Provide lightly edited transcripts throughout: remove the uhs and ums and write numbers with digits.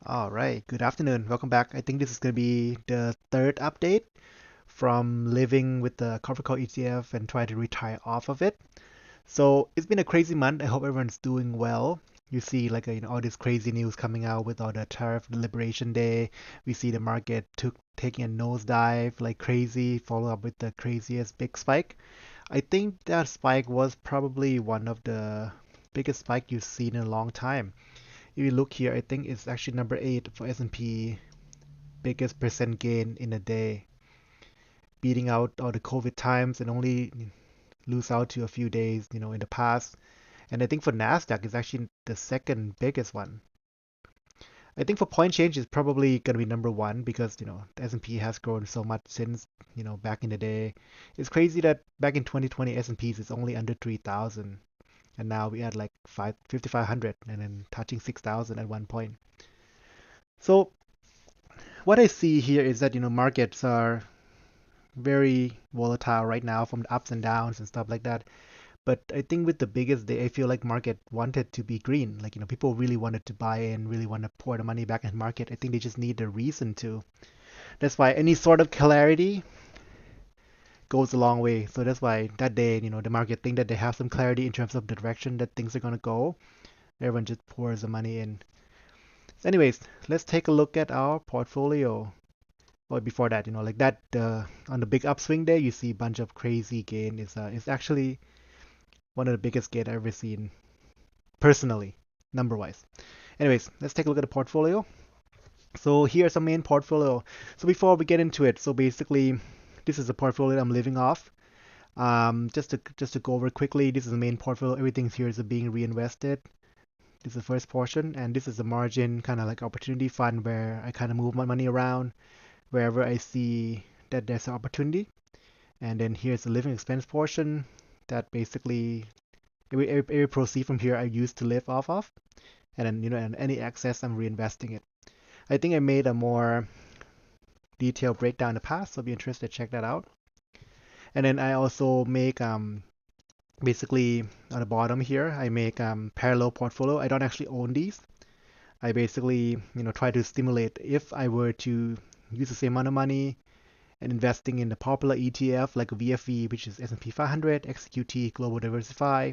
All right, good afternoon. Welcome back. I think this is going to be the third update from living with the corporate call ETF and try to retire off of it. So it's been a crazy month. I hope everyone's doing well. You see, like all this crazy news coming out with all the tariff liberation day. We see the market taking a nosedive like crazy, follow up with the craziest big spike. I think that spike was probably one of the biggest spike you've seen in a long time. If you look here, I think it's actually number 8 for S&P biggest percent gain in a day, beating out all the COVID times and only lose out to a few days, in the past. And I think for Nasdaq, it's actually the second biggest one. I think for point change, it's probably going to be number one because, the S&P has grown so much since, back in the day. It's crazy that back in 2020, S&Ps is only under 3,000. And now we had like 5,500 and then touching 6,000 at one point. So what I see here is that, markets are very volatile right now from the ups and downs and stuff like that. But I think with the biggest day, I feel like market wanted to be green. Like, people really wanted to buy in, really want to pour the money back in the market. I think they just need a reason to. That's why any sort of clarity goes a long way. So that's why that day, the market think that they have some clarity in terms of the direction that things are going to go. Everyone just pours the money in. So anyways, let's take a look at our portfolio. But before that, like that on the big upswing there, you see a bunch of crazy gain. It's actually one of the biggest gain I've ever seen personally, number wise. Anyways, let's take a look at the portfolio. So here's the main portfolio. So before we get into it, so basically this is the portfolio I'm living off. Just to go over quickly, this is the main portfolio. Everything here is being reinvested. This is the first portion, and this is the margin, kind of like opportunity fund where I kind of move my money around wherever I see that there's an opportunity. And then here's the living expense portion that basically every proceed from here I use to live off of. And then, and any excess I'm reinvesting it. I think I made a more detailed breakdown in the past, so if you're interested, check that out. And then I also make basically on the bottom here, I make parallel portfolio. I don't actually own these. I basically, try to stimulate if I were to use the same amount of money and investing in the popular ETF like VFE, which is S&P 500, XQT, Global Diversify.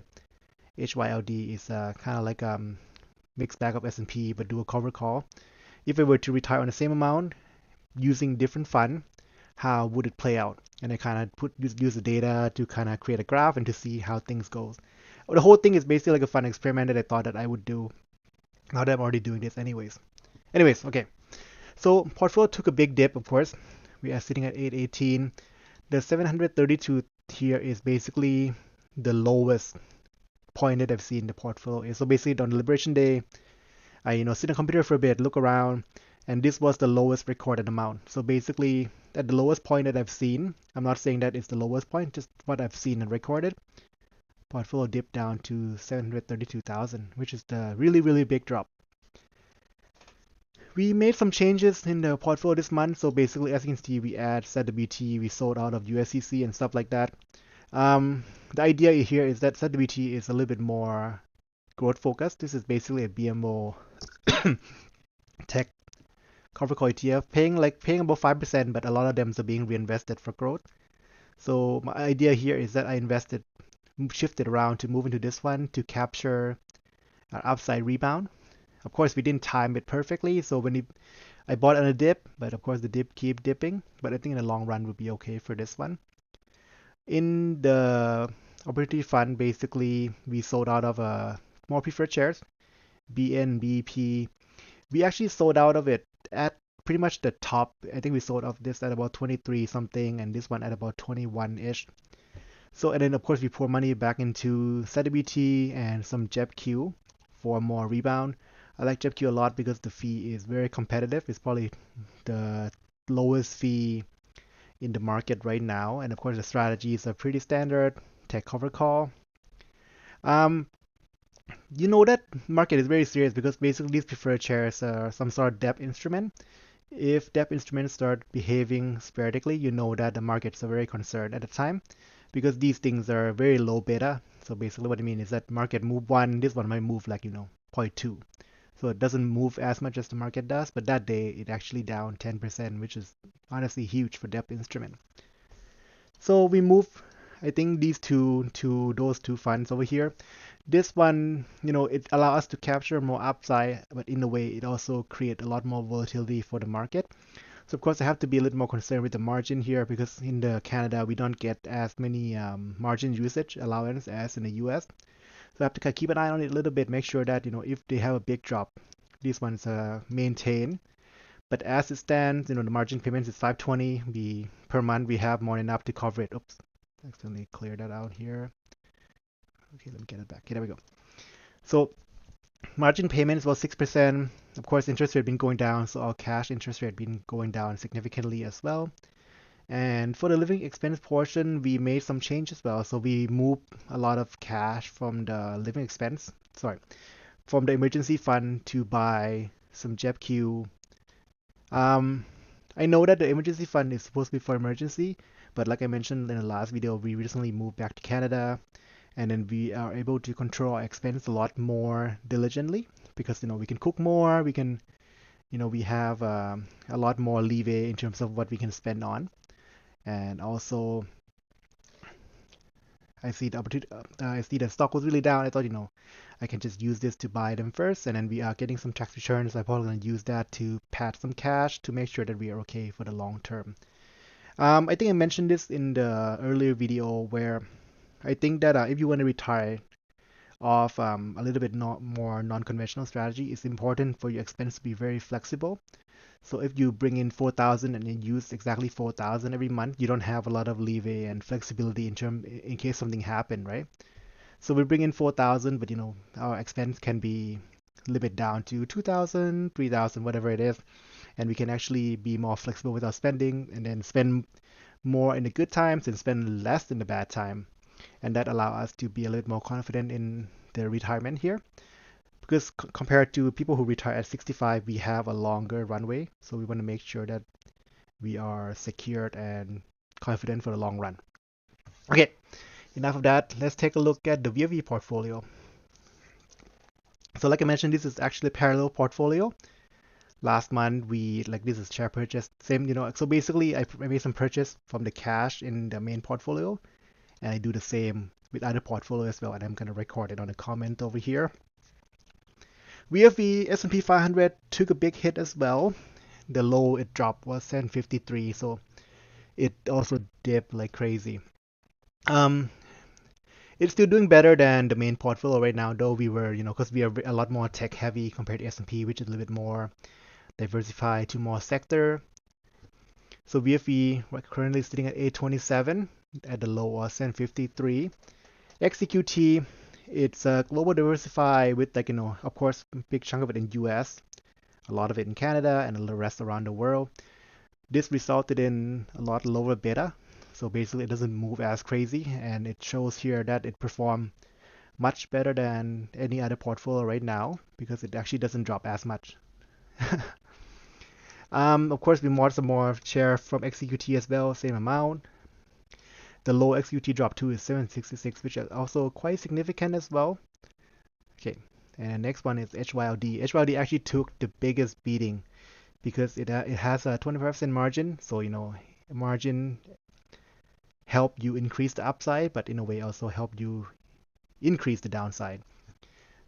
HYLD is kind of like mixed bag of S&P, but do a cover call. If I were to retire on the same amount using different fund, how would it play out? And I kind of use the data to kind of create a graph and to see how things goes. The whole thing is basically like a fun experiment that I thought that I would do. Now that I'm already doing this anyways. Anyways, okay. So portfolio took a big dip, of course. We are sitting at 818. The 732 here is basically the lowest point that I've seen in the portfolio. So basically on Liberation Day, I sit on the computer for a bit, look around, and this was the lowest recorded amount. So basically at the lowest point that I've seen, I'm not saying that it's the lowest point, just what I've seen and recorded, portfolio dipped down to 732,000, which is the really, really big drop. We made some changes in the portfolio this month. So basically, as you can see, we add ZWT, we sold out of USCC and stuff like that. The idea here is that ZWT is a little bit more growth focused. This is basically a BMO tech corporate call ETF, paying about 5%, but a lot of them are being reinvested for growth. So my idea here is that I shifted around to move into this one to capture an upside rebound. Of course, we didn't time it perfectly, so I bought on a dip, but of course the dip keep dipping. But I think in the long run would be okay for this one. In the opportunity fund, basically we sold out of more preferred shares, BNBP. We actually sold out of it at pretty much the top. I think we sold off this at about 23 something, and this one at about 21-ish. So, and then of course we pour money back into ZWT and some JEPQ for more rebound. I like JEPQ a lot because the fee is very competitive. It's probably the lowest fee in the market right now. And of course the strategies are pretty standard. Tech cover call. Um, that market is very serious because basically these preferred shares are some sort of debt instrument. If debt instruments start behaving sporadically, you know that the markets are very concerned at the time because these things are very low beta. So basically what I mean is that market move one, this one might move like, zero point 0.2. so it doesn't move as much as the market does. But that day, it actually down 10%, which is honestly huge for depth instrument. So we move, I think, these two to those two funds over here. This one, it allows us to capture more upside, but in a way, it also create a lot more volatility for the market. So of course, I have to be a little more concerned with the margin here because in the Canada, we don't get as many margin usage allowance as in the US. So I have to keep an eye on it a little bit, make sure that, if they have a big drop, these ones maintain. But as it stands, the margin payments is 520 per month. We have more than enough to cover it. Oops, accidentally clear that out here. Okay, let me get it back. Okay, there we go. So margin payments was 6%. Of course, interest rate been going down, so our cash interest rate been going down significantly as well. And for the living expense portion, we made some change as well. So we moved a lot of cash from the living expense, from the emergency fund to buy some JEBQ. I know that the emergency fund is supposed to be for emergency, but like I mentioned in the last video, we recently moved back to Canada, and then we are able to control our expense a lot more diligently because we can cook more, we have a lot more leeway in terms of what we can spend on, and also I see the opportunity. I see the stock was really down. I thought I can just use this to buy them first, and then we are getting some tax returns. I'm probably going to use that to pad some cash to make sure that we are okay for the long term. I think I mentioned this in the earlier video where I think that if you want to retire off a little bit more non-conventional strategy, it's important for your expense to be very flexible. So if you bring in 4,000 and you use exactly 4,000 every month, you don't have a lot of leeway and flexibility in case something happened, right? So we bring in 4,000, but our expense can be limit down to 2,000, 3,000, whatever it is, and we can actually be more flexible with our spending and then spend more in the good times and spend less in the bad time, and that allow us to be a little more confident in the retirement here. Because compared to people who retire at 65, we have a longer runway, so we want to make sure that we are secured and confident for the long run. Okay, enough of that. Let's take a look at the VOV portfolio. So like I mentioned, this is actually a parallel portfolio. Last month, this is share purchase, same, so basically I made some purchase from the cash in the main portfolio, and I do the same with other portfolio as well, and I'm going to record it on a comment over here. VFV S&P 500 took a big hit as well. The low it dropped was 1053, so it also dipped like crazy. It's still doing better than the main portfolio right now, though we were, because we are a lot more tech heavy compared to S&P, which is a little bit more diversified to more sector. So VFV we're currently sitting at 827 at the low was 1053. XEQT, it's global diversified with of course, big chunk of it in US, a lot of it in Canada, and the rest around the world. This resulted in a lot lower beta, so basically it doesn't move as crazy, and it shows here that it performed much better than any other portfolio right now because it actually doesn't drop as much. Of course, we bought some more share from XEQT as well, same amount. The low XEQT drop to is 766, which is also quite significant as well. Okay, and the next one is HYLD. HYLD actually took the biggest beating because it has a 25% margin, so margin help you increase the upside, but in a way also help you increase the downside.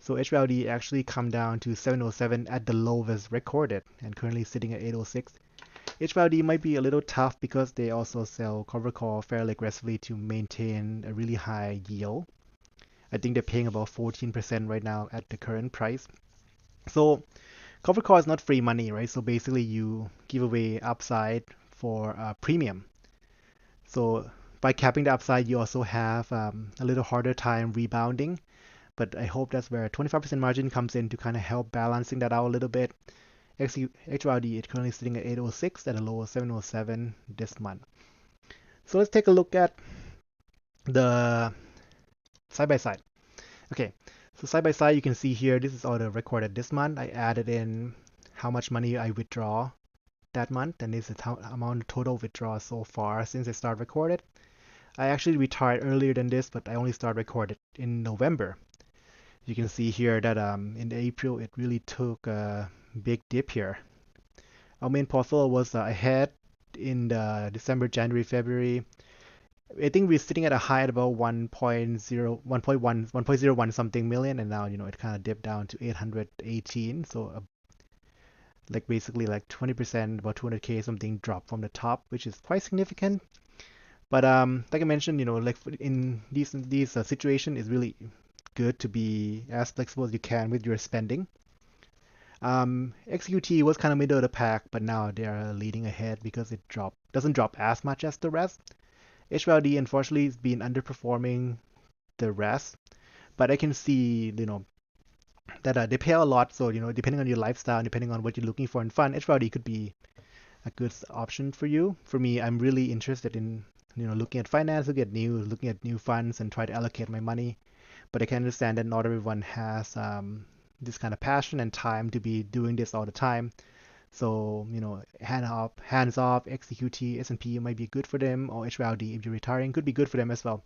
So HYLD actually come down to 707 at the lowest recorded and currently sitting at 806. HYLD might be a little tough because they also sell cover call fairly aggressively to maintain a really high yield. I think they're paying about 14% right now at the current price. So cover call is not free money, right? So basically you give away upside for a premium. So by capping the upside, you also have a little harder time rebounding. But I hope that's where 25% margin comes in to kind of help balancing that out a little bit. HYLD is currently sitting at 806 at a low of 707 this month. So let's take a look at the side by side. Okay, so side by side you can see here this is all the recorded this month. I added in how much money I withdraw that month, and this is how amount of total withdrawal so far since I started recorded. I actually retired earlier than this, but I only started recorded in November. You can see here that in April it really took a big dip here. Our main portfolio was ahead in the December, January, February. I think we're sitting at a high at about 1.0, 1.1, 1.01 something million, and now it kind of dipped down to 818. So like basically like 20%, about 200k something drop from the top, which is quite significant. But like I mentioned, like in these situation, it's really good to be as flexible as you can with your spending. XQT was kind of middle of the pack, but now they are leading ahead because it doesn't drop as much as the rest. HYLD unfortunately has been underperforming the rest, but I can see that they pay a lot. So depending on your lifestyle, depending on what you're looking for in fun, HYLD could be a good option for you. For me, I'm really interested in looking at finance, looking at new funds, and try to allocate my money. But I can understand that not everyone has this kind of passion and time to be doing this all the time. So hands off, XQT, S&P might be good for them, or HYLD if you're retiring could be good for them as well.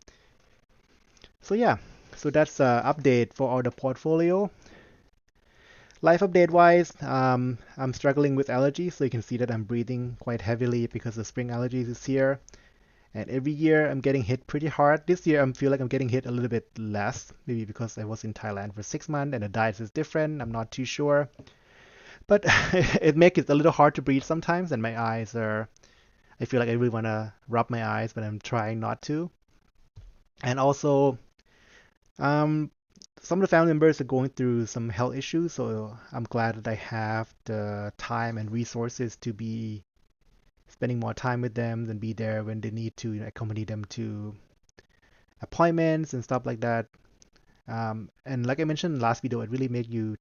So yeah, so that's update for all the portfolio. Life update wise, I'm struggling with allergies, so you can see that I'm breathing quite heavily because the spring allergies is here. And every year I'm getting hit pretty hard. This year I feel like I'm getting hit a little bit less, maybe because I was in Thailand for 6 months and the diet is different. I'm not too sure. But it makes it a little hard to breathe sometimes, and my eyes are. I feel like I really want to rub my eyes, but I'm trying not to. And also, um, some of the family members are going through some health issues, so I'm glad that I have the time and resources to be spending more time with them and be there when they need to accompany them to appointments and stuff like that. And like I mentioned in the last video, it really made you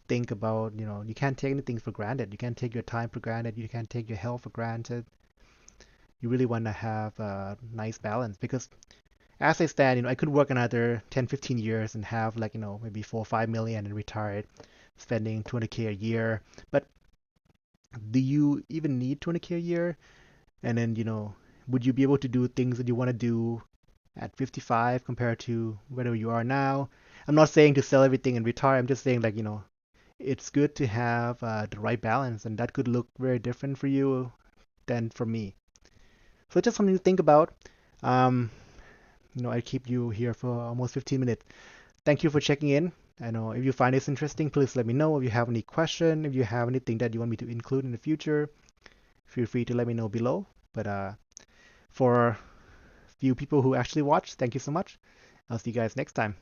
think about, you can't take anything for granted. You can't take your time for granted. You can't take your health for granted. You really want to have a nice balance because as I stand, I could work another 10, 15 years and have like, maybe 4 or 5 million and retire spending 200k a year. But do you even need 200k a year? And then, would you be able to do things that you want to do at 55 compared to where you are now? I'm not saying to sell everything and retire. I'm just saying like, it's good to have the right balance, and that could look very different for you than for me. So just something to think about. Um, I keep you here for almost 15 minutes. Thank you for checking in. I know if you find this interesting, please let me know. If you have any question, if you have anything that you want me to include in the future, feel free to let me know below. But for few people who actually watch, thank you so much. I'll see you guys next time.